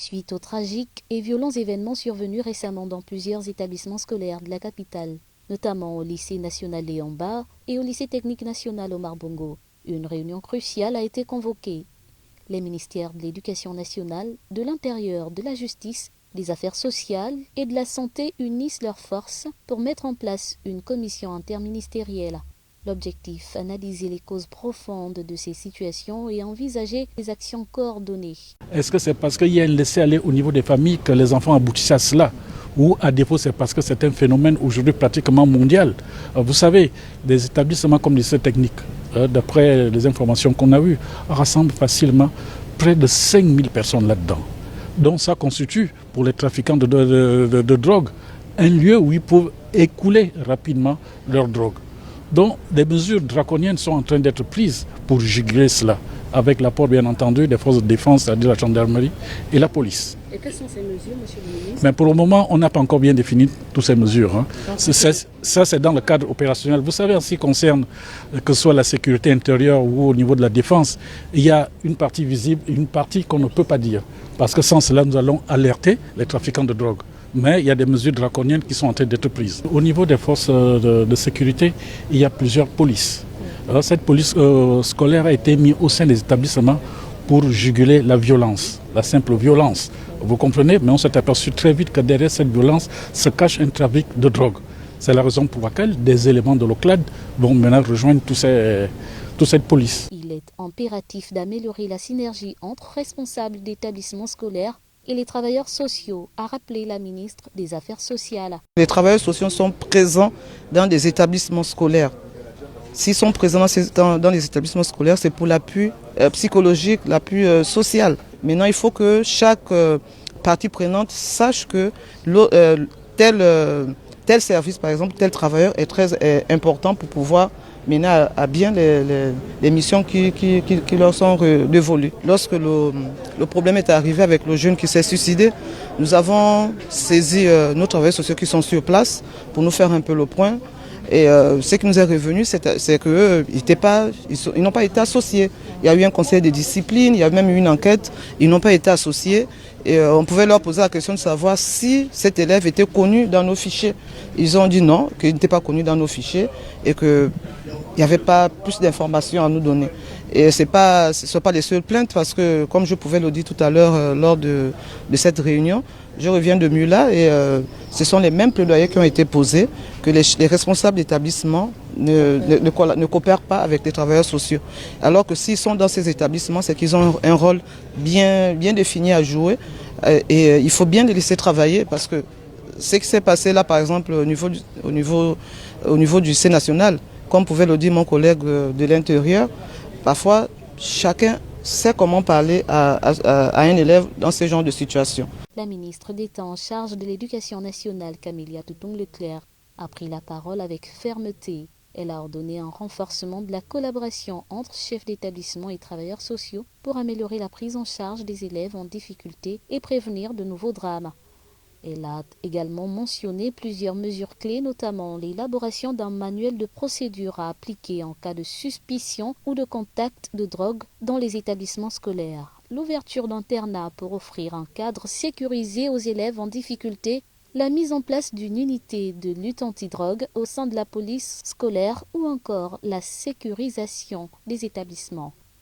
suite aux tragiques et violents événements survenus récemment dans plusieurs établissements scolaires de la capitale, notamment au lycée national Léon-Bar et au lycée technique national Omar Bongo. Une réunion cruciale a été convoquée. Les ministères de l'Éducation nationale, de l'Intérieur, de la Justice, des Affaires sociales et de la Santé unissent leurs forces pour mettre en place une commission interministérielle. L'objectif, analyser les causes profondes de ces situations et envisager des actions coordonnées. Est-ce que c'est parce qu'il y a un laisser-aller au niveau des familles que les enfants aboutissent à cela? Ou à défaut, c'est parce que c'est un phénomène aujourd'hui pratiquement mondial? Vous savez, des établissements comme les lycées techniques, d'après les informations qu'on a eues, rassemblent facilement près de 5000 personnes là-dedans. Donc ça constitue, pour les trafiquants de drogue, un lieu où ils peuvent écouler rapidement leur drogue. Donc des mesures draconiennes sont en train d'être prises pour juguler cela, avec l'apport bien entendu des forces de défense, c'est-à-dire la gendarmerie et la police. Et quelles sont ces mesures, monsieur le ministre? Mais pour le moment, on n'a pas encore bien défini toutes ces mesures. Ça, c'est dans le cadre opérationnel. Vous savez, en ce qui concerne que ce soit la sécurité intérieure ou au niveau de la défense, il y a une partie visible et une partie qu'on ne peut pas dire. Parce que sans cela, nous allons alerter les trafiquants de drogue. Mais il y a des mesures draconiennes qui sont en train d'être prises. Au niveau des forces de sécurité, il y a plusieurs polices. Alors, cette police scolaire a été mise au sein des établissements pour juguler la violence, la simple violence. Vous comprenez? Mais on s'est aperçu très vite que derrière cette violence se cache un trafic de drogue. C'est la raison pour laquelle des éléments de l'OCLAD vont maintenant rejoindre toute cette police. Il est impératif d'améliorer la synergie entre responsables d'établissements scolaires et les travailleurs sociaux, a rappelé la ministre des Affaires sociales. Les travailleurs sociaux sont présents dans des établissements scolaires. S'ils sont présents dans les établissements scolaires, c'est pour l'appui psychologique, l'appui social. Maintenant, il faut que chaque partie prenante sache que tel service, par exemple, tel travailleur est très important pour pouvoir mener à bien les missions qui leur sont dévolues. Lorsque le problème est arrivé avec le jeune qui s'est suicidé, nous avons saisi nos travailleurs sociaux qui sont sur place pour nous faire un peu le point. Et ce qui nous est revenu, c'est qu'ils n'ont pas été associés. Il y a eu un conseil de discipline, il y a même eu une enquête, ils n'ont pas été associés. Et on pouvait leur poser la question de savoir si cet élève était connu dans nos fichiers. Ils ont dit non, qu'il n'était pas connu dans nos fichiers et qu'il n'y avait pas plus d'informations à nous donner. Et ce ne sont pas les seules plaintes parce que, comme je pouvais le dire tout à l'heure lors de cette réunion, je reviens de Mula et ce sont les mêmes plaidoyers qui ont été posés, que les responsables d'établissement ne coopèrent pas avec les travailleurs sociaux. Alors que s'ils sont dans ces établissements, c'est qu'ils ont un rôle bien défini à jouer et il faut bien les laisser travailler parce que ce qui s'est passé là, par exemple, au niveau du lycée national, comme pouvait le dire mon collègue de l'Intérieur, parfois chacun sait comment parler à un élève dans ce genre de situation. La ministre d'État en charge de l'Éducation nationale, Camélia Toutoum-Leclerc, a pris la parole avec fermeté. Elle a ordonné un renforcement de la collaboration entre chefs d'établissement et travailleurs sociaux pour améliorer la prise en charge des élèves en difficulté et prévenir de nouveaux drames. Elle a également mentionné plusieurs mesures clés, notamment l'élaboration d'un manuel de procédure à appliquer en cas de suspicion ou de contact de drogue dans les établissements scolaires, l'ouverture d'internats pour offrir un cadre sécurisé aux élèves en difficulté, la mise en place d'une unité de lutte antidrogue au sein de la police scolaire ou encore la sécurisation des établissements.